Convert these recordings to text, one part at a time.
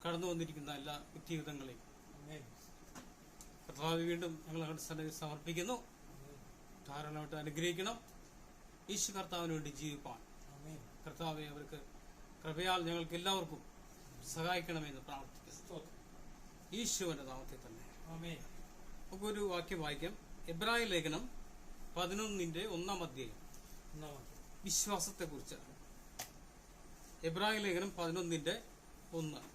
കടന്നു വന്നിരിക്കുന്ന എല്ലാ വ്യക്തിഗതങ്ങളെയും കർത്താവ് വീണ്ടും ഞങ്ങൾ അവരുടെ സന്നിധിയിൽ സമർപ്പിക്കുന്നു. ധാരാളമായിട്ട് അനുഗ്രഹിക്കണം. ഈശോ കർത്താവിന് വേണ്ടി ജീവിപ്പാൻ കർത്താവെ അവർക്ക് കൃപയാൽ ഞങ്ങൾക്ക് എല്ലാവർക്കും സഹായിക്കണമെന്ന് പ്രാർത്ഥിക്കുന്നു. ഈശോന്റെ നാമത്തിൽ തന്നെ നമുക്കൊരു വാക്യം വായിക്കാം. എബ്രായ ലേഖനം 11:1 അധ്യായം വിശ്വാസത്തെ കുറിച്ചാണ്. എബ്രായ ലേഖനം 11:1.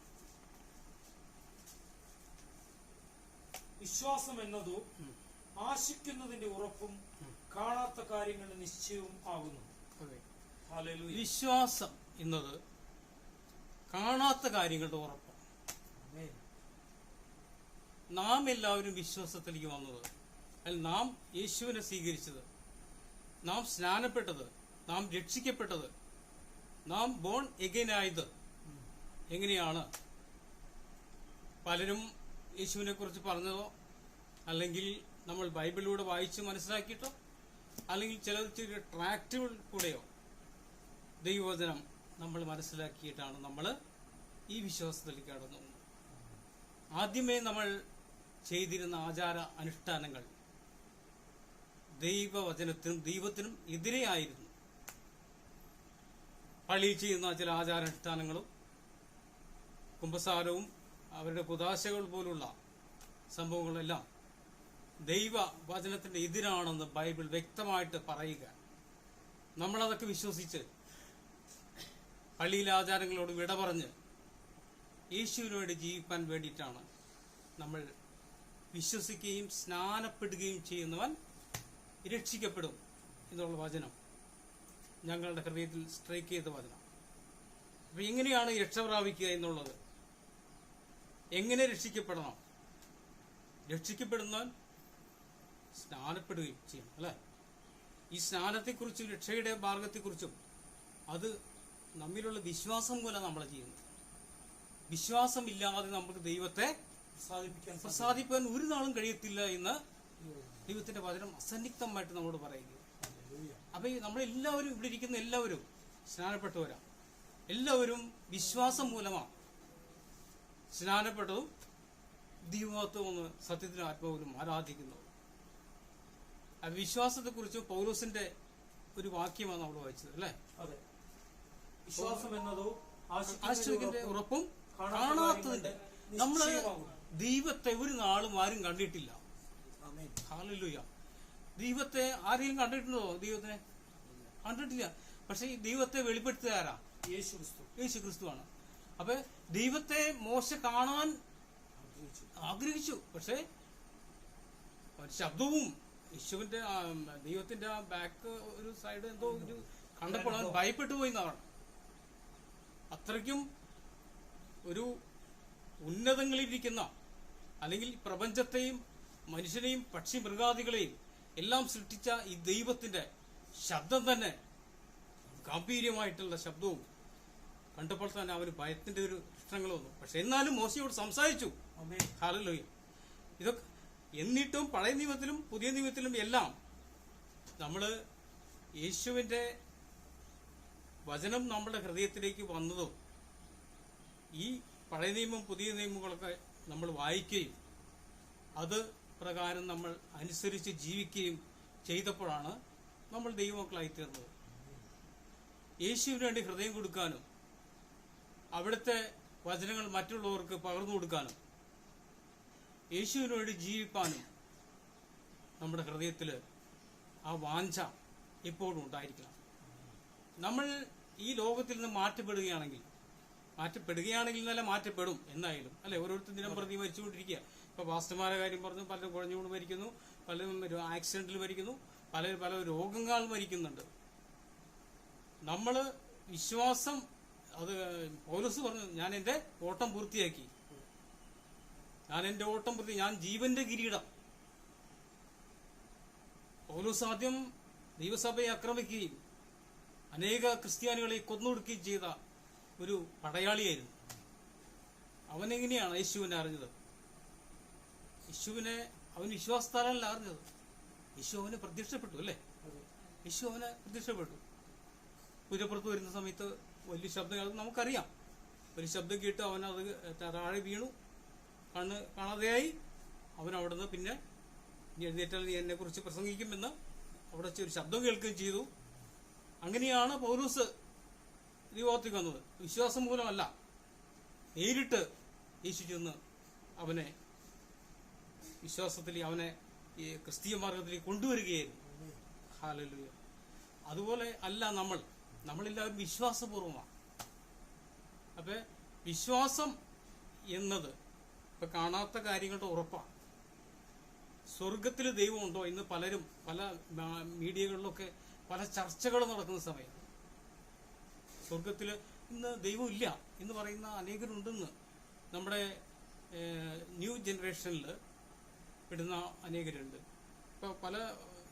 വിശ്വാസം എന്നതോ ആശിക്കുന്നതിന്റെ ഉറപ്പും കാണാത്ത കാര്യങ്ങളുടെ നിശ്ചയവും ആകുന്നു. വിശ്വാസം എന്നത് കാണാത്ത കാര്യങ്ങളുടെ ഉറപ്പാണ്. നാം എല്ലാവരും വിശ്വാസത്തിലേക്ക് വന്നത്, അല്ലെങ്കിൽ നാം യേശുവിനെ സ്വീകരിച്ചത്, നാം സ്നാനപ്പെട്ടത്, നാം രക്ഷിക്കപ്പെട്ടത്, നാം ബോൺ എഗൈൻ ആയത് എങ്ങനെയാണ്? പലരും യേശുവിനെ കുറിച്ച് പറഞ്ഞതോ, അല്ലെങ്കിൽ നമ്മൾ ബൈബിളിലൂടെ വായിച്ച് മനസ്സിലാക്കിയിട്ടോ, അല്ലെങ്കിൽ ചില ചെറിയ ട്രാക്റ്റുകൾ കൂടെയോ ദൈവവചനം നമ്മൾ മനസ്സിലാക്കിയിട്ടാണ് നമ്മൾ ഈ വിശ്വാസത്തിലേക്ക് കടന്നു. ആദ്യമേ നമ്മൾ ചെയ്തിരുന്ന ആചാര അനുഷ്ഠാനങ്ങൾ ദൈവവചനത്തിനും ദൈവത്തിനും എതിരെയായിരുന്നു. പള്ളിയിൽ ചെയ്യുന്ന ചില ആചാരാനുഷ്ഠാനങ്ങളും കുമ്പസാരവും അവരുടെ കുദാശകൾ പോലുള്ള സംഭവങ്ങളെല്ലാം ദൈവവചനത്തിന്റെ എതിരാണെന്ന് ബൈബിൾ വ്യക്തമായിട്ട് പറയുക. നമ്മളതൊക്കെ വിശ്വസിച്ച് പള്ളിയിലെ ആചാരങ്ങളോട് വിട പറഞ്ഞ് യേശുവിന് വേണ്ടി ജീവിക്കാൻ വേണ്ടിയിട്ടാണ് നമ്മൾ വിശ്വസിക്കുകയും സ്നാനപ്പെടുകയും ചെയ്യുന്നവൻ രക്ഷിക്കപ്പെടും എന്നുള്ള വചനം ഞങ്ങളുടെ ഹൃദയത്തിൽ സ്ട്രൈക്ക് ചെയ്ത വചനം. അപ്പൊ എങ്ങനെയാണ് രക്ഷ പ്രാപിക്കുക എന്നുള്ളത്? എങ്ങനെ രക്ഷിക്കപ്പെടണം? രക്ഷിക്കപ്പെടുന്നവൻ സ്നാനപ്പെടുകയും ചെയ്യണം, അല്ലെ? ഈ സ്നാനത്തെക്കുറിച്ചും രക്ഷയുടെ മാർഗത്തെക്കുറിച്ചും അത് നമ്മിലുള്ള വിശ്വാസം പോലെ നമ്മൾ ചെയ്യുന്നു. വിശ്വാസം ഇല്ലാതെ നമുക്ക് ദൈവത്തെ പ്രസാദിപ്പാൻ ഒരു നാളും കഴിയത്തില്ല എന്ന് ദൈവത്തിന്റെ വചനം അസന്നിഗ്ധമായിട്ട് നമ്മോട് പറയുക. അപ്പൊ നമ്മളെല്ലാവരും, ഇവിടെ ഇരിക്കുന്ന എല്ലാവരും സ്നാനപ്പെട്ടവരാ. എല്ലാവരും വിശ്വാസം മൂലമാണ് സ്നാനപ്പെട്ടതും ദൈവത്വം സത്യത്തിനും ആത്മാവിലും ആരാധിക്കുന്നു. ആ വിശ്വാസത്തെക്കുറിച്ച് പൗലോസിന്റെ ഒരു വാക്യമാണ് നമ്മൾ വായിച്ചത്, അല്ലെ? വിശ്വാസം എന്നതോ ആശ്ചര്യത്തിന്റെ ഉറപ്പും കാണാത്തതിന്റെ. നമ്മള് ദൈവത്തെ ഒരു നാളും ആരും കണ്ടിട്ടില്ല. ഹല്ലേലൂയ. ദൈവത്തെ ആരെങ്കിലും കണ്ടിട്ടുണ്ടോ? ദൈവത്തിനെ കണ്ടിട്ടില്ല. പക്ഷെ ഈ ദൈവത്തെ വെളിപ്പെടുത്തിയ ആരാ? യേശു ക്രിസ്തുവാണ്. അപ്പൊ ദൈവത്തെ മോശ കാണാൻ ആഗ്രഹിച്ചു. പക്ഷെ ശബ്ദവും യേശുവിന്റെ ദൈവത്തിന്റെ ആ ബാക്ക് ഒരു സൈഡ് എന്തോ ഒരു കണ്ടപ്പോൾ അവൻ ഭയപ്പെട്ടു പോയി എന്നാണ്. അത്രയ്ക്കും ഒരു ഉന്നതങ്ങളിലിരിക്കുന്ന, അല്ലെങ്കിൽ പ്രപഞ്ചത്തെയും മനുഷ്യനെയും പക്ഷി മൃഗാദികളെയും എല്ലാം സൃഷ്ടിച്ച ഈ ദൈവത്തിന്റെ ശബ്ദം തന്നെ, ഗംഭീര്യമായിട്ടുള്ള ശബ്ദവും കണ്ടപ്പോൾ തന്നെ അവന് ഭയത്തിന്റെ ഒരു ഇഷ്ടങ്ങൾ വന്നു. പക്ഷെ എന്നാലും മോശയോട് സംസാരിച്ചു. ഹല്ലേലൂയ. ഇതൊക്കെ എന്നിട്ടും പഴയ നിയമത്തിലും പുതിയ നിയമത്തിലും എല്ലാം നമ്മള് യേശുവിന്റെ വചനം നമ്മുടെ ഹൃദയത്തിലേക്ക് വന്നതും ഈ പഴയ നിയമം പുതിയ നിയമങ്ങളൊക്കെ നമ്മൾ വായിക്കുകയും അത് പ്രകാരം നമ്മൾ അനുസരിച്ച് ജീവിക്കുകയും ചെയ്തപ്പോഴാണ് നമ്മൾ ദൈവമക്കളായി തീർന്നത്. യേശുവിന് വേണ്ടി ഹൃദയം കൊടുക്കാനും അവിടുത്തെ വചനങ്ങൾ മറ്റുള്ളവർക്ക് പകർന്നു കൊടുക്കാനും യേശുവിന് വേണ്ടി ജീവിപ്പാനും നമ്മുടെ ഹൃദയത്തില് ആ വാഞ്ച എപ്പോഴും ഉണ്ടായിരിക്കണം. നമ്മൾ ഈ ലോകത്തിൽ നിന്ന് മാറ്റപ്പെടുകയാണെങ്കിൽ എന്നല്ല, മാറ്റപ്പെടും എന്നായാലും, അല്ലെ? ഓരോരുത്തർ ദിനം പ്രതി മരിച്ചുകൊണ്ടിരിക്കുക. ഇപ്പൊ പാസ്റ്റർമാരുടെ കാര്യം പറഞ്ഞു, പലരും കുഴഞ്ഞുകൊണ്ട് മരിക്കുന്നു, പലരും ആക്സിഡന്റിൽ മരിക്കുന്നു, പല രോഗങ്ങൾ മരിക്കുന്നുണ്ട്. നമ്മള് വിശ്വാസം, അത് പൗലോസ് പറഞ്ഞു, ഞാൻ എന്റെ ഓട്ടം പൂർത്തിയാക്കി, ഞാൻ ജീവന്റെ കിരീടം. പൗലോസ് ആദ്യം ദൈവസഭയെ ആക്രമിക്കുകയും അനേക ക്രിസ്ത്യാനികളെ കൊന്നൊടുക്കുകയും ചെയ്ത ഒരു പടയാളിയായിരുന്നു. അവനെങ്ങനെയാണ് യേശുവിനെ അറിഞ്ഞത്? യേശുവിനെ അവൻ വിശ്വാസത്താലല്ല അറിഞ്ഞത്. യേശു അവന് പ്രത്യക്ഷപ്പെട്ടു, അല്ലെ? യേശു അവന് പ്രത്യക്ഷപ്പെട്ടു. കുതിരപ്പുറത്ത് വരുന്ന സമയത്ത് വലിയ ശബ്ദങ്ങൾ നമുക്കറിയാം. ഒരു ശബ്ദം കേട്ട് അവൻ അത് താഴെ വീണു, കാണാതെയായി. അവൻ അവിടുന്ന് പിന്നെ എഴുന്നേറ്റാൽ നീ എന്നെ കുറിച്ച് പ്രസംഗിക്കുമെന്ന് അവിടെ ഒരു ശബ്ദം കേൾക്കുകയും ചെയ്തു. അങ്ങനെയാണ് പൗലോസ് ദൈവത്തിലേക്ക് വന്നത്. വിശ്വാസം മൂലമല്ല, നേരിട്ട് യേശു ചെന്ന് അവനെ വിശ്വാസത്തിൽ അവനെ ഈ ക്രിസ്തീയ മാർഗത്തിലേക്ക് കൊണ്ടുവരികയായിരുന്നു. ഹല്ലേലൂയ. അതുപോലെ അല്ല നമ്മളെല്ലാവരും വിശ്വാസപൂർവമാണ്. അപ്പൊ വിശ്വാസം എന്നത് ഇപ്പൊ കാണാത്ത കാര്യങ്ങളുടെ ഉറപ്പാണ്. സ്വർഗത്തിൽ ദൈവമുണ്ടോ ഇന്ന് പലരും പല മീഡിയകളിലൊക്കെ പല ചർച്ചകൾ നടക്കുന്ന സമയം സ്വർഗത്തിൽ ഇന്ന് ദൈവം ഇല്ല എന്ന് പറയുന്ന അനേകരുണ്ടെന്ന് നമ്മുടെ ന്യൂ ജനറേഷനിൽ ഇടുന്ന അനേകരുണ്ട്. ഇപ്പൊ പല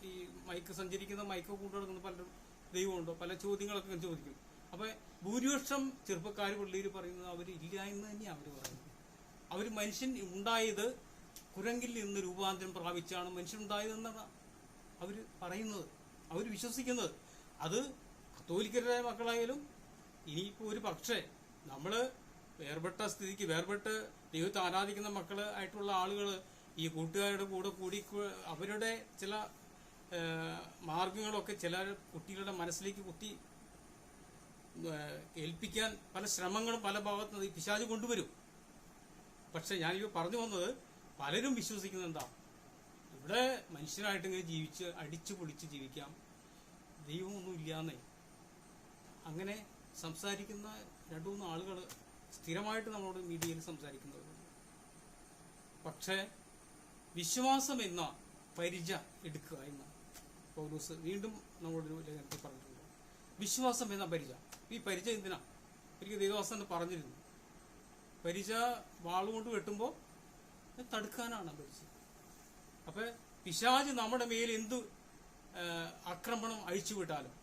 ഈ മൈക്ക് സഞ്ചരിക്കുന്ന മൈക്ക് കൊണ്ടു നടക്കുന്ന പലരും ദൈവമുണ്ടോ പല ചോദ്യങ്ങളൊക്കെ ചോദിക്കും. അപ്പൊ ഭൂരിപക്ഷം ചെറുപ്പക്കാർ പിള്ളേർ പറയുന്നത് അവരില്ല എന്ന് തന്നെയാണ് അവർ പറയുന്നത്. അവർ മനുഷ്യൻ ഉണ്ടായത് കുരങ്ങിൽ നിന്ന് രൂപാന്തരം പ്രാപിച്ചാണ് മനുഷ്യനുണ്ടായതെന്നാണ് അവർ പറയുന്നത്, അവർ വിശ്വസിക്കുന്നത്. അത് കത്തോലിക്കരുടെ മക്കളായാലും ഇനിയിപ്പോൾ ഒരു പക്ഷേ നമ്മൾ വേർപെട്ട സ്ഥിതിക്ക് വേർപെട്ട് ദൈവത്തെ ആരാധിക്കുന്ന മക്കള് ആയിട്ടുള്ള ആളുകൾ ഈ കൂട്ടുകാരുടെ കൂടെ കൂടി അവരുടെ ചില മാർഗങ്ങളൊക്കെ ചില കുട്ടികളുടെ മനസ്സിലേക്ക് കുത്തി ഏൽപ്പിക്കാൻ പല ശ്രമങ്ങളും പല ഭാഗത്തുനിന്ന് ഈ പിശാച് കൊണ്ടുവരും. പക്ഷെ ഞാനിപ്പോൾ പറഞ്ഞു വന്നത് പലരും വിശ്വസിക്കുന്നത് എന്താ, ഇവിടെ മനുഷ്യനായിട്ട് ഇങ്ങനെ ജീവിച്ച് അടിച്ചു പൊളിച്ച് ജീവിക്കാം, ദൈവമൊന്നും ഇല്ലാന്നേ. അങ്ങനെ സംസാരിക്കുന്ന 2-3 ആളുകൾ സ്ഥിരമായിട്ട് നമ്മളോട് മീഡിയയിൽ സംസാരിക്കുന്നവരുണ്ട്. പക്ഷേ വിശ്വാസം എന്ന പരിച എടുക്കുക എന്ന് പൗലോസ് വീണ്ടും നമ്മളൊരു ലേഖനത്തിൽ പറഞ്ഞിട്ടുണ്ട്. വിശ്വാസം എന്ന പരിച. ഈ പരിച എന്തിനാ? എനിക്ക് ദേവദാസൻ പറഞ്ഞിരുന്നു, പരിച വാളുകൊണ്ട് വെട്ടുമ്പോൾ തടുക്കാനാണ് പരിച. അപ്പൊ പിശാച് നമ്മുടെ മേൽ എന്ത് ആക്രമണം അഴിച്ചുവിട്ടാലും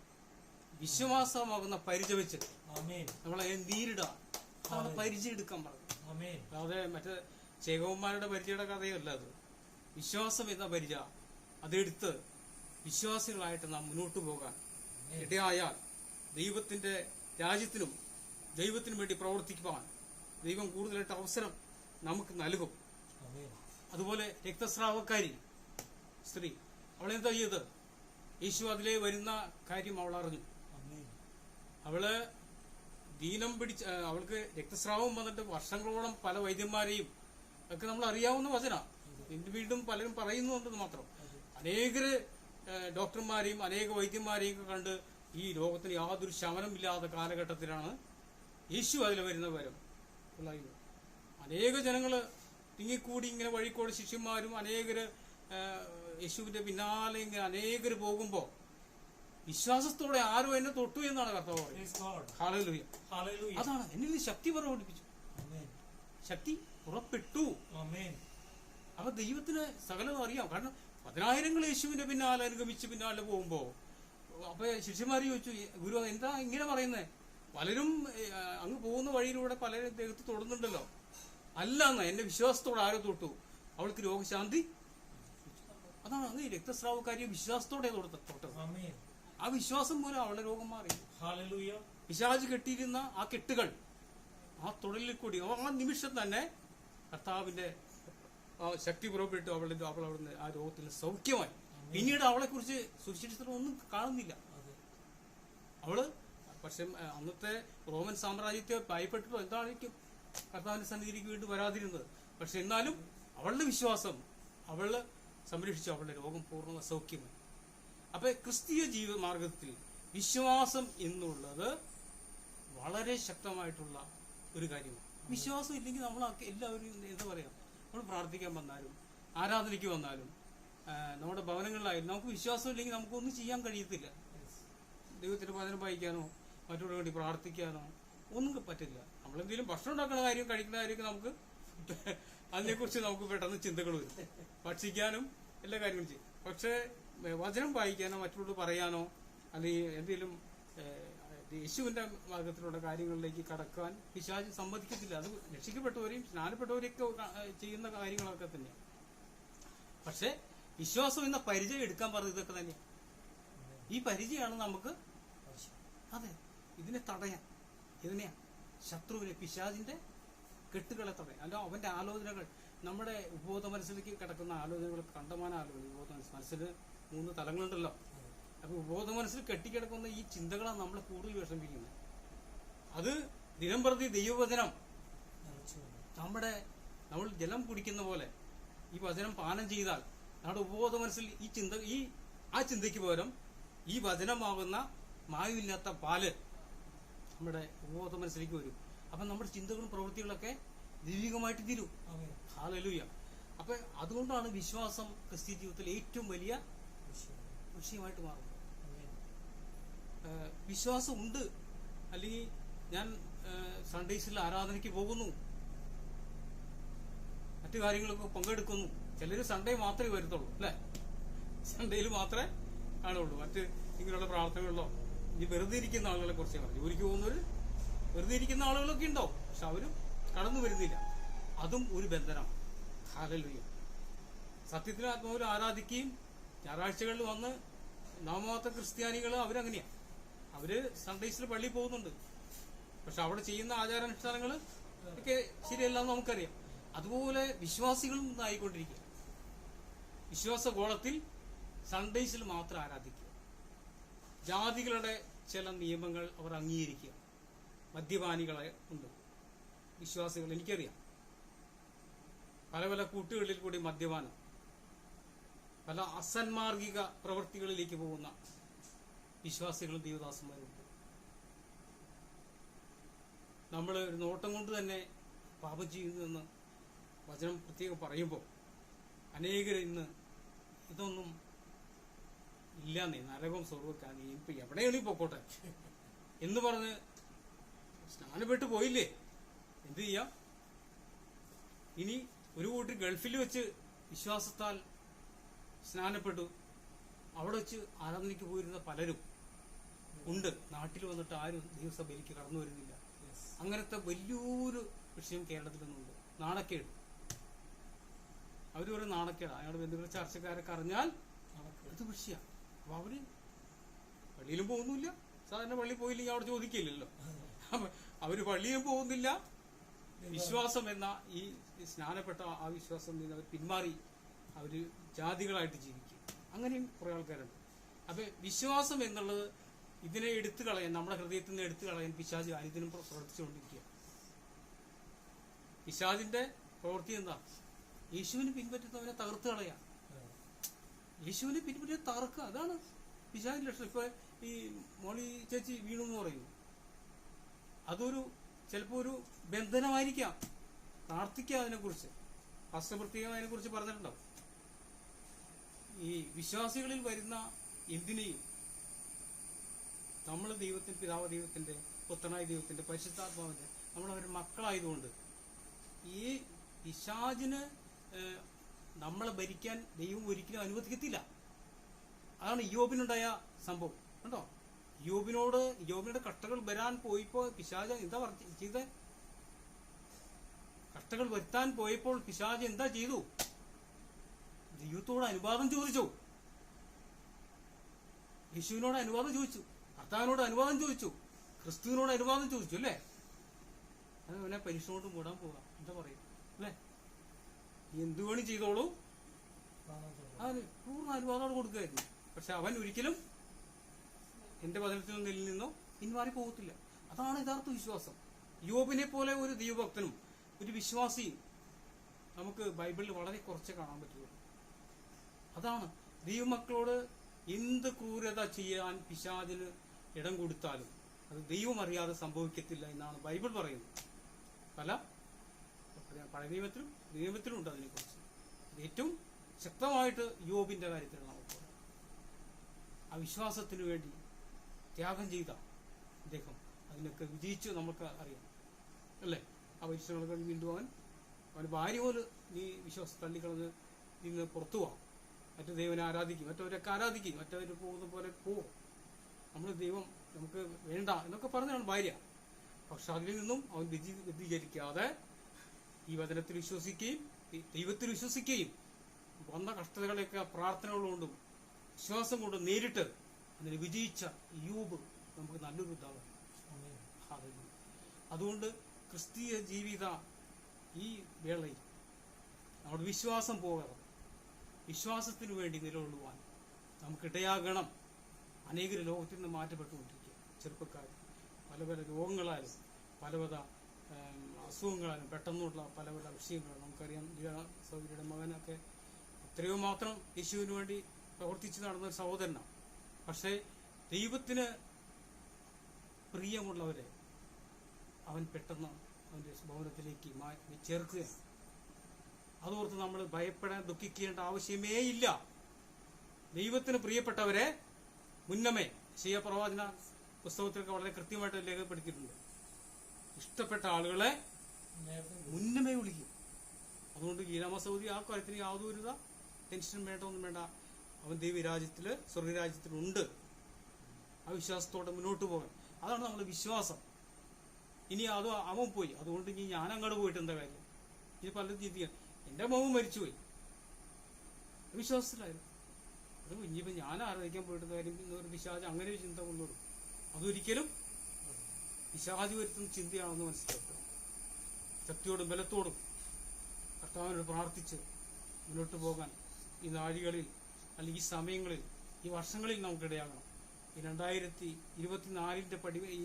വിശ്വാസമാകുന്ന പരിച വെച്ച് നമ്മളെ നേരിടാൻ നമ്മുടെ പരിച എടുക്കാൻ പറഞ്ഞു. അല്ലാതെ മറ്റേ ചേകവന്മാരുടെ പരിചയുടെ കഥയല്ല അത്. വിശ്വാസം എന്ന പരിച അതെടുത്ത് വിശ്വാസികളായിട്ട് നാം മുന്നോട്ട് പോകാൻ ഇടയായാൽ ദൈവത്തിന്റെ രാജ്യത്തിനും ദൈവത്തിനും വേണ്ടി പ്രവർത്തിക്കുവാൻ ദൈവം കൂടുതലായിട്ട് അവസരം നമുക്ക് നൽകും. അതുപോലെ രക്തസ്രാവക്കാരി സ്ത്രീ, അവളെന്താ ചെയ്തത്? യേശു അതിലേ വരുന്ന കാര്യം അവൾ അറിഞ്ഞു. അവള് ദീനം പിടിച്ച് അവൾക്ക് രക്തസ്രാവം വന്നിട്ട് വർഷങ്ങളോളം പല വൈദ്യന്മാരെയും ഒക്കെ നമ്മൾ അറിയാവുന്ന വചന വീണ്ടും പലരും പറയുന്നുണ്ടെന്ന് മാത്രം. അനേകര് ഡോക്ടർമാരെയും അനേക വൈദ്യന്മാരെയും ഒക്കെ കണ്ട് ഈ ലോകത്തിന് യാതൊരു ശമനമില്ലാത്ത കാലഘട്ടത്തിലാണ് യേശു അതിൽ വരുന്ന വരം. അനേക ജനങ്ങള് തിങ്ങിക്കൂടി ഇങ്ങനെ വഴിക്കോട് ശിഷ്യന്മാരും അനേകര് യേശുവിന്റെ പിന്നാലെ ഇങ്ങനെ അനേകര് പോകുമ്പോ വിശ്വാസത്തോടെ ആരും എന്നെ തൊട്ടു എന്നാണ് കർത്താവ് പറയുന്നത്. ഹല്ലേലൂയ. അതാണ് എന്നിൽ ശക്തി പുറപ്പെടുപ്പിച്ചു, ശക്തി പുറപ്പെട്ടു. അപ്പൊ ദൈവത്തിന് സകലതും അറിയാം. കാരണം 10,000 യേശുവിന്റെ പിന്നാലെ അനുഗമിച്ച് പിന്നാലെ പോകുമ്പോ അപ്പൊ ശിഷ്യന്മാര് ചോദിച്ചു, ഗുരു എന്താ ഇങ്ങനെ പറയുന്നേ? പലരും അങ്ങ് പോകുന്ന വഴിയിലൂടെ പലരും ദൈവത്തെ തൊടുന്നുണ്ടല്ലോ. അല്ല എന്നാ എന്റെ വിശ്വാസത്തോടെ ആരോ തൊട്ടു, അവൾക്ക് രോഗശാന്തി. അതാണ് അങ്ങ് രക്തസ്രാവക്കാരിയെ വിശ്വാസത്തോടെ തൊട്ടത്. ആ വിശ്വാസം മൂലം അവളുടെ രോഗം മാറി. പിശാച് കെട്ടിയിരുന്ന ആ കെട്ടുകൾ ആ തൊഴിലിൽ കൂടി ആ നിമിഷം തന്നെ കർത്താവിന്റെ ശക്തി പുറപ്പെട്ടു. അവൾ അവിടുന്ന് ആ രോഗത്തിൽ സൗഖ്യമായി. പിന്നീട് അവളെ കുറിച്ച് സുവിശേഷത്തിൽ ഒന്നും കാണുന്നില്ല. അവള് പക്ഷെ അന്നത്തെ റോമൻ സാമ്രാജ്യത്തെ ഭയപ്പെട്ടിട്ടോ എന്തായിരിക്കും കർത്താവിന്റെ സന്നിധിയിലേക്ക് വീണ്ടും വരാതിരുന്നത്. പക്ഷെ എന്നാലും അവളുടെ വിശ്വാസം അവള് സംരക്ഷിച്ചു. അവളുടെ രോഗം പൂർണ്ണ സൗഖ്യമായി. അപ്പൊ ക്രിസ്തീയ ജീവിത മാർഗത്തിൽ വിശ്വാസം എന്നുള്ളത് വളരെ ശക്തമായിട്ടുള്ള ഒരു കാര്യമാണ്. വിശ്വാസം ഇല്ലെങ്കിൽ നമ്മൾ എല്ലാവരും എന്താ പറയാ, നമ്മൾ പ്രാർത്ഥിക്കാൻ വന്നാലും ആരാധനയ്ക്ക് വന്നാലും നമ്മുടെ ഭവനങ്ങളിലായാലും നമുക്ക് വിശ്വാസം ഇല്ലെങ്കിൽ നമുക്കൊന്നും ചെയ്യാൻ കഴിയത്തില്ല. ദൈവത്തിന്റെ വചനം വായിക്കാനോ മറ്റുള്ളവർക്ക് വേണ്ടി പ്രാർത്ഥിക്കാനോ ഒന്നും പറ്റില്ല. നമ്മളെന്തെങ്കിലും ഭക്ഷണം ഉണ്ടാക്കുന്ന കാര്യം കഴിക്കുന്ന കാര്യമൊക്കെ നമുക്ക് അതിനെക്കുറിച്ച് നമുക്ക് പെട്ടെന്ന് ചിന്തകൾ വരും. ഭക്ഷിക്കാനും എല്ലാ കാര്യങ്ങളും ചെയ്യും. പക്ഷെ വചനം വായിക്കാനോ മറ്റുള്ളവർ പറയാനോ അല്ലെങ്കിൽ എന്തെങ്കിലും യേശുവിന്റെ മാർഗത്തിലുള്ള കാര്യങ്ങളിലേക്ക് കടക്കാൻ പിശാച് സമ്മതിക്കത്തില്ല. അത് രക്ഷിക്കപ്പെട്ടവരെയും സ്നാനപ്പെട്ടവരെയൊക്കെ ചെയ്യുന്ന കാര്യങ്ങളൊക്കെ തന്നെയാണ്. പക്ഷെ വിശ്വാസം എന്ന പരിചയം എടുക്കാൻ പറഞ്ഞത് ഇതൊക്കെ തന്നെയാണ്. ഈ പരിചയമാണ് നമുക്ക് അതെ ഇതിനെ തടയാൻ. ഇതിനെയാ ശത്രുവിനെ, പിശാചിന്റെ കെട്ടുകളെ തടയാൻ. അല്ല, അവന്റെ ആലോചനകൾ, നമ്മുടെ ഉപബോധ മനസ്സിലേക്ക് കിടക്കുന്ന ആലോചനകൾ, കണ്ടമാന ആലോചന. ഉപബോധ മനസ്സിന് 3 തലങ്ങളുണ്ടല്ലോ. അപ്പൊ ഉപബോധ മനസ്സിൽ കെട്ടിക്കിടക്കുന്ന ഈ ചിന്തകളാണ് നമ്മളെ കൂടുതൽ വിഷമിപ്പിക്കുന്നത്. അത് ദിനം പ്രതി ദൈവവചനം നമ്മൾ ജലം കുടിക്കുന്ന പോലെ ഈ വചനം പാനം ചെയ്താൽ നമ്മുടെ ഉപബോധ മനസ്സിൽ ആ ചിന്തയ്ക്ക് പകരം ഈ വചനമാകുന്ന മായമില്ലാത്ത പാല് നമ്മുടെ ഉപബോധ മനസ്സിലേക്ക് വരും. അപ്പൊ നമ്മുടെ ചിന്തകളും പ്രവൃത്തികളൊക്കെ ദൈവികമായിട്ട് തീരും. ഹല്ലേലൂയ. അപ്പൊ അതുകൊണ്ടാണ് വിശ്വാസം ക്രിസ്ത്യ ജീവിതത്തിൽ ഏറ്റവും വലിയ വിഷയമായിട്ട് മാറുന്നത്. വിശ്വാസം ഉണ്ട്, അല്ലെങ്കിൽ ഞാൻ സൺഡേസിൽ ആരാധനയ്ക്ക് പോകുന്നു, മറ്റു കാര്യങ്ങളൊക്കെ പങ്കെടുക്കുന്നു. ചിലര് സൺഡേ മാത്രമേ വരത്തുള്ളൂ, അല്ലെ? സൺഡേയിൽ മാത്രമേ കാണുള്ളൂ. മറ്റ് ഇങ്ങനെയുള്ള പ്രാർത്ഥനകളിലോ ഇനി വെറുതെ ഇരിക്കുന്ന ആളുകളെ കുറിച്ച് പറഞ്ഞു. ജോലിക്ക് പോകുന്നവര് വെറുതെ ഇരിക്കുന്ന ആളുകളൊക്കെ ഉണ്ടോ, പക്ഷെ അവരും കടന്നു വരുന്നില്ല. അതും ഒരു ബന്ധനമാണ്. ഹല്ലേലൂയ. സത്യത്തിൽ ആത്മാവിൽ ആരാധിക്കുകയും ഞായറാഴ്ചകളിൽ വന്ന് നാമമാത്ര ക്രിസ്ത്യാനികൾ അവരങ്ങനെയാ. അവര് സൺഡേസിൽ പള്ളിയിൽ പോകുന്നുണ്ട്, പക്ഷെ അവിടെ ചെയ്യുന്ന ആചാരാനുഷ്ഠാനങ്ങൾ ഒക്കെ ശരിയല്ലെന്ന് നമുക്കറിയാം. അതുപോലെ വിശ്വാസികളും ആയിക്കൊണ്ടിരിക്കുക. വിശ്വാസഗോളത്തിൽ സൺഡേസിൽ മാത്രം ആരാധിക്കുക. ജാതികളുടെ ചില നിയമങ്ങൾ അവർ അംഗീകരിക്കുക. മദ്യപാനികളെ ഉണ്ട് വിശ്വാസികൾ, എനിക്കറിയാം. പല പല കൂട്ടുകളിൽ കൂടി മദ്യപാനം, പല അസന്മാർഗിക പ്രവൃത്തികളിലേക്ക് പോകുന്ന വിശ്വാസികളും ദൈവദാസന്മാരുണ്ട്. നമ്മൾ ഒരു നോട്ടം കൊണ്ട് തന്നെ പാപം ചെയ്യുന്നതെന്ന് വചനം പ്രത്യേകം പറയുമ്പോൾ അനേകർ ഇന്ന് ഇതൊന്നും ഇല്ലാന്നേ, നരകം സ്വർഗ്ഗക്കാണ്, ഇപ്പൊ എവിടെയാണ് പൊക്കോട്ടെ എന്ന് പറഞ്ഞ് സ്നാനപ്പെട്ട് പോയില്ലേ, എന്ത് ചെയ്യാം? ഇനി ഒരു കൂട്ടർ ഗൾഫിൽ വെച്ച് വിശ്വാസത്താൽ സ്നാനപ്പെട്ടു, അവിടെ വെച്ച് ആരാധനയ്ക്ക് പോയിരുന്ന പലരും ഉണ്ട്. നാട്ടിൽ വന്നിട്ട് ആരും ദൈവസഭയിലേക്ക് കടന്നു വരുന്നില്ല. അങ്ങനത്തെ വലിയൊരു വിഷയം കേരളത്തിലൊന്നുണ്ട്. നാണക്കേട്. അവരൊരു നാണക്കേട്. അയാളുടെ ബന്ധുക്കൾ ചർച്ചക്കാരൊക്കെ അറിഞ്ഞാൽ അത് വിഷയമാണ്. അപ്പൊ അവര് പള്ളിയിലും പോകുന്നില്ല. സാധാരണ പള്ളി പോയില്ലെങ്കിൽ അവിടെ ചോദിക്കില്ലല്ലോ. അവര് പള്ളിയിലും പോകുന്നില്ല. വിശ്വാസം എന്ന ഈ സ്നാനപ്പെട്ട ആ വിശ്വാസം നിന്ന് അവർ പിന്മാറി അവര് ജാതികളായിട്ട് ജീവിക്കും. അങ്ങനെയും കുറെ ആൾക്കാരുണ്ട്. അപ്പൊ വിശ്വാസം എന്നുള്ളത് ഇതിനെ എടുത്തു കളയാൻ, നമ്മുടെ ഹൃദയത്തിൽ നിന്ന് എടുത്തു കളയാൻ പിശാച് അനുദിനം പ്രവർത്തിച്ചുകൊണ്ടിരിക്കുക. പിശാചിന്റെ പ്രവൃത്തി എന്താ? യേശുവിനെ പിൻപറ്റുന്നവനെ തകർത്ത് കളയാം. യേശുവിനെ പിൻപറ്റി തകർക്കുക, അതാണ് പിശാചിന്റെ ലക്ഷണം. ഇപ്പൊ ഈ മോളി ചേച്ചി വീണു എന്ന് പറയുന്നു, അതൊരു ചിലപ്പോ ഒരു ബന്ധനമായിരിക്കാം. പ്രാർത്ഥിക്കുക അതിനെക്കുറിച്ച്. ഹസ്തപ്രത്യേകം അതിനെക്കുറിച്ച് പറഞ്ഞിട്ടുണ്ടാവും. ഈ വിശ്വാസികളിൽ വരുന്ന എന്തിനേയും നമ്മൾ ദൈവത്തിന്റെ, പിതാവ് ദൈവത്തിന്റെ, പുത്രനായ ദൈവത്തിന്റെ, പരിശുദ്ധാത്മാവിന്റെ, നമ്മളവരുടെ മക്കളായതുകൊണ്ട് ഈ പിശാചിന് നമ്മളെ ഭരിക്കാൻ ദൈവം ഒരിക്കലും അനുവദിക്കത്തില്ല. അതാണ് യോബിനുണ്ടായ സംഭവം. കണ്ടോ? യോബിനുടെ കഷ്ടകൾ വരാൻ പോയപ്പോ പിശാച് എന്താ ചെയ്തേ? കഷ്ടകൾ വരുത്താൻ പോയപ്പോൾ പിശാച് എന്താ ചെയ്തു? ദൈവത്തോട് അനുവാദം ചോദിച്ചു. യേശുവിനോട് അനുവാദം ചോദിച്ചു, കർത്താവിനോട് അനുവാദം ചോദിച്ചു, ക്രിസ്തുവിനോട് അനുവാദം ചോദിച്ചു, അല്ലേ? അത് അവനെ പരീക്ഷയോട് മൂടാൻ പോകാം, എന്താ പറയും, അല്ലേ? എന്തു വേണി ചെയ്തോളൂ, അവന് പൂർണ്ണ അനുവാദം കൊടുക്കുകയായിരുന്നു. പക്ഷെ അവൻ ഒരിക്കലും എന്റെ വചനത്തിൽ നിന്നോ പിന്മാറി പോകത്തില്ല. അതാണ് യഥാർത്ഥ വിശ്വാസം. യോബിനെ പോലെ ഒരു ദൈവഭക്തനും ഒരു വിശ്വാസിയും നമുക്ക് ബൈബിളിൽ വളരെ കുറച്ച് കാണാൻ പറ്റുള്ളൂ. അതാണ് ദൈവമക്കളോട് എന്ത് ക്രൂരത ചെയ്യാൻ പിശാചിന് ഇടം കൊടുത്താലും അത് ദൈവം അറിയാതെ സംഭവിക്കത്തില്ല എന്നാണ് ബൈബിൾ പറയുന്നത്. പഴയ നിയമത്തിലും ഉണ്ട് അതിനെക്കുറിച്ച്. ഏറ്റവും ശക്തമായിട്ട് യോബിന്റെ കാര്യത്തിൽ നമുക്ക് ആ വിശ്വാസത്തിന് വേണ്ടി ത്യാഗം ചെയ്ത അദ്ദേഹം അതിനൊക്കെ വിജയിച്ച് നമുക്ക് അറിയാം, അല്ലേ? ആ പരീക്ഷകളൊക്കെ വീണ്ടും അവന് ഭാര്യ പോലും നീ വിശ്വാസം തള്ളിക്കളഞ്ഞ് നിന്ന് പുറത്തു പോവാം, മറ്റു ദൈവനെ ആരാധിക്കും, മറ്റവരൊക്കെ ആരാധിക്കും, മറ്റവർ പോകുന്ന പോലെ പോകും, നമ്മൾ ദൈവം നമുക്ക് വേണ്ട എന്നൊക്കെ പറഞ്ഞാണ് ഭാര്യ. പക്ഷെ അതിൽ നിന്നും അവൻ വ്യതിചരിക്കാതെ ഈ വചനത്തിൽ വിശ്വസിക്കുകയും ദൈവത്തിൽ വിശ്വസിക്കുകയും വന്ന കഷ്ടതകളെയൊക്കെ പ്രാർത്ഥനകളുകൊണ്ടും വിശ്വാസം കൊണ്ടും നേരിട്ട് അതിന് വിജയിച്ച യോബ് നമുക്ക് നല്ലൊരു ഉദാഹരണം. അതുകൊണ്ട് ക്രിസ്തീയ ജീവിത ഈ വേളയിൽ നമ്മുടെ വിശ്വാസം പോകാതെ വിശ്വാസത്തിനു വേണ്ടി നിലകൊള്ളുവാൻ നമുക്കിടയാകണം. അനേകർ ലോകത്തിൽ നിന്ന് മാറ്റപ്പെട്ടുകൊണ്ടിരിക്കുക. ചെറുപ്പക്കാർ പല പല രോഗങ്ങളാലും പല പല അസുഖങ്ങളാലും പെട്ടെന്നുള്ള പല പല വിഷയങ്ങളും നമുക്കറിയാം. സഹോദരിയുടെ മകനൊക്കെ എത്രയോ മാത്രം യേശുവിന് വേണ്ടി പ്രവർത്തിച്ച് നടന്ന ഒരു സഹോദരനാണ്. പക്ഷേ ദൈവത്തിന് പ്രിയമുള്ളവരെ അവൻ പെട്ടെന്ന് അവൻ്റെ ഭവനത്തിലേക്ക് ചേർക്കുകയാണ്. അതോർത്ത് നമ്മൾ ഭയപ്പെടാൻ ദുഃഖിക്കേണ്ട ആവശ്യമേ ഇല്ല. ദൈവത്തിന് പ്രിയപ്പെട്ടവരെ മുന്നമേ പ്രവാചന പുസ്തകത്തിലൊക്കെ വളരെ കൃത്യമായിട്ട് രേഖപ്പെടുത്തിയിട്ടുണ്ട്. ഇഷ്ടപ്പെട്ട ആളുകളെ മുന്നമേ വിളിക്കും. അതുകൊണ്ട് ഗീരാമ സൗദി ആ കാര്യത്തിന് യാതൊരു ടെൻഷനും വേണ്ട, ഒന്നും വേണ്ട. അവൻ ദൈവരാജ്യത്തില് സ്വർഗരാജ്യത്തിലുണ്ട്. ആ വിശ്വാസത്തോടെ മുന്നോട്ട് പോകാൻ, അതാണ് നമ്മുടെ വിശ്വാസം. ഇനി അത് അവൻ പോയി, അതുകൊണ്ട് ഇനി ഞാൻ അങ്ങോട്ട് പോയിട്ട് എന്താ കാര്യം? ഇനി പലരും ചിന്തിക്കാം, എന്റെ മോൻ മരിച്ചുപോയി, വിശ്വാസത്തിലായിരുന്നു. അത് ഇനിയിപ്പോ ഞാൻ ആരാധിക്കാൻ പോയിട്ട് കാര്യം ഒരു പിശാച് അങ്ങനെ ഒരു ചിന്ത കൊണ്ടുവരും. അതൊരിക്കലും പിശാച് വരുത്തുന്ന ചിന്തയാണെന്ന് മനസ്സിലാക്കുക. ശക്തിയോടും ബലത്തോടും കർത്താവിനോട് പ്രാർത്ഥിച്ച് മുന്നോട്ട് പോകാൻ ഈ നാഴികളിൽ അല്ലെങ്കിൽ ഈ സമയങ്ങളിൽ ഈ വർഷങ്ങളിൽ നമുക്കിടയാകണം. ഈ 2024 ഈ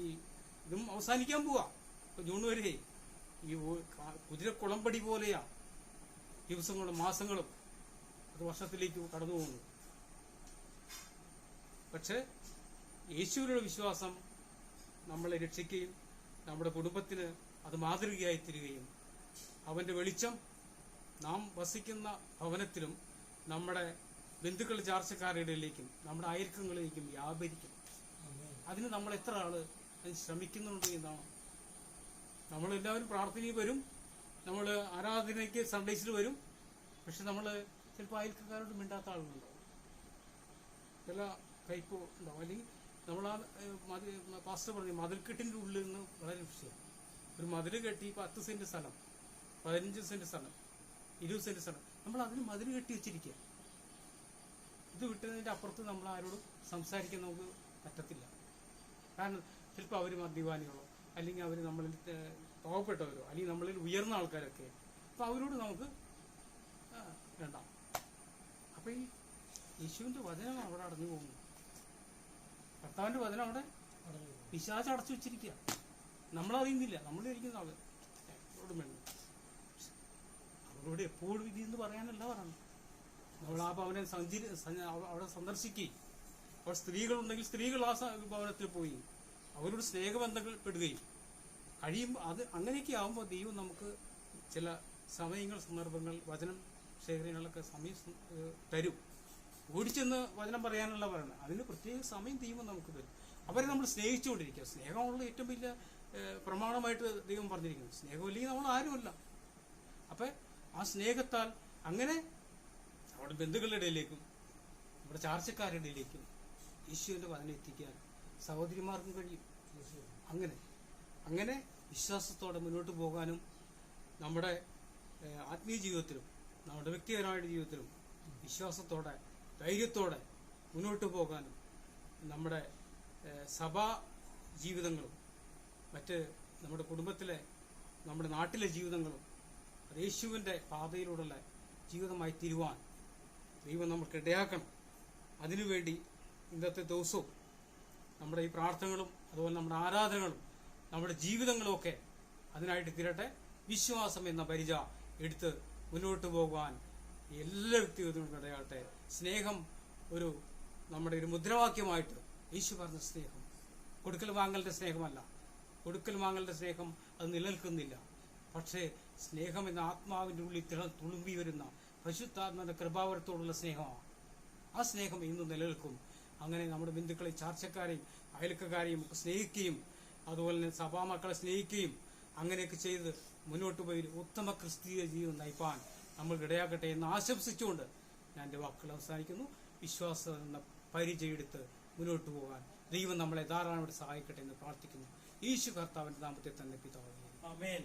ഇതും അവസാനിക്കാൻ പോവാ. ഇപ്പൊ ജൂൺ വരെ ഈ കുതിരക്കുളമ്പടി പോലെയാ ദിവസങ്ങളും മാസങ്ങളും അത് വർഷത്തിലേക്ക് കടന്നു പോകുന്നു. പക്ഷെ യേശുവിനുള്ള വിശ്വാസം നമ്മളെ രക്ഷിക്കുകയും നമ്മുടെ കുടുംബത്തിന് അത് മാതൃകയായി തീരുകയും അവന്റെ വെളിച്ചം നാം വസിക്കുന്ന ഭവനത്തിലും നമ്മുടെ ബന്ധുക്കൾ ചാർച്ചക്കാരുടെ ഇടയിലേക്കും നമ്മുടെ അയൽക്കങ്ങളിലേക്കും വ്യാപരിക്കും. അതിന് നമ്മൾ എത്ര ആള് അതിന് ശ്രമിക്കുന്നുണ്ട് എന്നാണ്. നമ്മളെല്ലാവരും പ്രാർത്ഥനയിൽ വരും, നമ്മൾ ആരാധനയ്ക്ക് സൺഡേസിൽ വരും. പക്ഷെ നമ്മൾ ചിലപ്പോൾ അയൽക്കാരോട് മിണ്ടാത്ത ആളുകളുണ്ടാവും, ചില കയ്പോ ഉണ്ടാവും. അല്ലെങ്കിൽ നമ്മൾ ആ പാസ്റ്റർ പറഞ്ഞു മതിൽക്കെട്ടിൻ്റെ ഉള്ളിൽ നിന്ന് വളരെ വിഷയം. ഒരു മതിൽ കെട്ടി 10 സെന്റ് സ്ഥലം, 15 സെന്റ് സ്ഥലം, 20 സെന്റ് സ്ഥലം, നമ്മൾ അതിന് മതിൽ കെട്ടി വെച്ചിരിക്കുക. ഇത് വിട്ടതിൻ്റെ അപ്പുറത്ത് നമ്മൾ ആരോടും സംസാരിക്കാൻ നമുക്ക് പറ്റത്തില്ല. കാരണം ചിലപ്പോൾ അവർ മദ്യപാനികളോ അല്ലെങ്കിൽ അവർ നമ്മളിൽ പാവപ്പെട്ടവരോ അല്ലെങ്കിൽ നമ്മളിൽ ഉയർന്ന ആൾക്കാരൊക്കെ, അപ്പോൾ അവരോട് നമുക്ക് വേണ്ട. അപ്പം ഈ യേശുവിൻ്റെ വചനം അവിടെ അടഞ്ഞു പോകുന്നു. കർത്താവിൻ്റെ വചനം അവിടെ പിശാച് അടച്ചു വെച്ചിരിക്കുക. നമ്മളറിയുന്നില്ല, നമ്മളിരിക്കുന്ന ആള് അവരോടും വേണ്ട. അവരോട് എപ്പോഴും ഇതെന്ന് പറയാനല്ല പറഞ്ഞു. നമ്മൾ ആ ഭവനെ അവിടെ സന്ദർശിക്കുകയും അവിടെ സ്ത്രീകളുണ്ടെങ്കിൽ സ്ത്രീകൾ ആ ഭവനത്തിൽ പോയി അവരോട് സ്നേഹബന്ധങ്ങൾ പെടുകയും കഴിയും. അത് അങ്ങനെയൊക്കെ ആകുമ്പോൾ ദൈവം നമുക്ക് ചില സമയങ്ങൾ, സന്ദർഭങ്ങൾ, വചനം ശേഖരങ്ങളൊക്കെ സമയം തരും. ഓടിച്ചെന്ന് വചനം പറയാനുള്ള പറയണം. അതിന് പ്രത്യേക സമയം ദൈവം നമുക്ക് തരും. അവരെ നമ്മൾ സ്നേഹിച്ചുകൊണ്ടിരിക്കുക. സ്നേഹമുള്ള ഏറ്റവും വലിയ പ്രമാണമായിട്ട് ദൈവം പറഞ്ഞിരിക്കുന്നു. സ്നേഹമില്ലെങ്കിൽ നമ്മൾ ആരുമല്ല. അപ്പം ആ സ്നേഹത്താൽ അങ്ങനെ നമ്മുടെ ബന്ധുക്കളുടെ ഇടയിലേക്കും നമ്മുടെ ചാർച്ചക്കാരുടെ ഇടയിലേക്കും യേശുവിൻ്റെ വചനം എത്തിക്കാൻ സഹോദരിമാർക്കും കഴിയും. അങ്ങനെ വിശ്വാസത്തോടെ മുന്നോട്ട് പോകാനും നമ്മുടെ ആത്മീയ ജീവിതത്തിലും നമ്മുടെ വ്യക്തിപരമായ ജീവിതത്തിലും വിശ്വാസത്തോടെ ധൈര്യത്തോടെ മുന്നോട്ട് പോകാനും നമ്മുടെ സഭാ ജീവിതങ്ങളും മറ്റ് നമ്മുടെ കുടുംബത്തിലെ നമ്മുടെ നാട്ടിലെ ജീവിതങ്ങളും അത് യേശുവിൻ്റെ പാതയിലൂടെയുള്ള ജീവിതമായി തീരുവാൻ ദൈവം നമുക്ക് ഇടയാക്കണം. അതിനുവേണ്ടി ഇന്നത്തെ ദിവസവും നമ്മുടെ ഈ പ്രാർത്ഥനകളും അതുപോലെ നമ്മുടെ ആരാധനകളും നമ്മുടെ ജീവിതങ്ങളുമൊക്കെ അതിനായിട്ട് തീരട്ടെ. വിശ്വാസം എന്ന പരിച എടുത്ത് മുന്നോട്ട് പോകുവാൻ എല്ലാ വ്യക്തികൾക്കും ഇടയാകട്ടെ. സ്നേഹം നമ്മുടെ ഒരു മുദ്രാവാക്യമായിട്ട് യേശു പറഞ്ഞ സ്നേഹം കൊടുക്കൽ വാങ്ങലിന്റെ സ്നേഹമല്ല. കൊടുക്കൽ വാങ്ങലിന്റെ സ്നേഹം അത് നിലനിൽക്കുന്നില്ല. പക്ഷേ സ്നേഹം എന്ന ആത്മാവിന്റെ ഉള്ളിൽ തുളുമ്പി വരുന്ന പരിശുദ്ധാത്മാവിന്റെ കൃപാവരത്തോടുള്ള സ്നേഹമാണ്. ആ സ്നേഹം ഇന്നും നിലനിൽക്കും. അങ്ങനെ നമ്മുടെ ബന്ധുക്കളെയും ചാർച്ചക്കാരെയും അയൽക്കാരെയും ഒക്കെ സ്നേഹിക്കുകയും അതുപോലെ തന്നെ സഭാമക്കളെ സ്നേഹിക്കുകയും അങ്ങനെയൊക്കെ ചെയ്ത് മുന്നോട്ട് പോയി ഉത്തമ ക്രിസ്തീയ ജീവിതം നയിപ്പാൻ നമ്മൾ ഇടയാക്കട്ടെ എന്ന് ആശംസിച്ചുകൊണ്ട് ഞാൻ എൻ്റെ വാക്കുകൾ അവസാനിക്കുന്നു. വിശ്വാസം എന്ന പരിചയെടുത്ത് മുന്നോട്ട് പോകാൻ ദൈവം നമ്മളെ ധാരാളമായിട്ട് സഹായിക്കട്ടെ എന്ന് പ്രാർത്ഥിക്കുന്നു. യേശു കർത്താവിന്റെ നാമത്തിൽ തന്നെ പിതാവേ, ആമേൻ.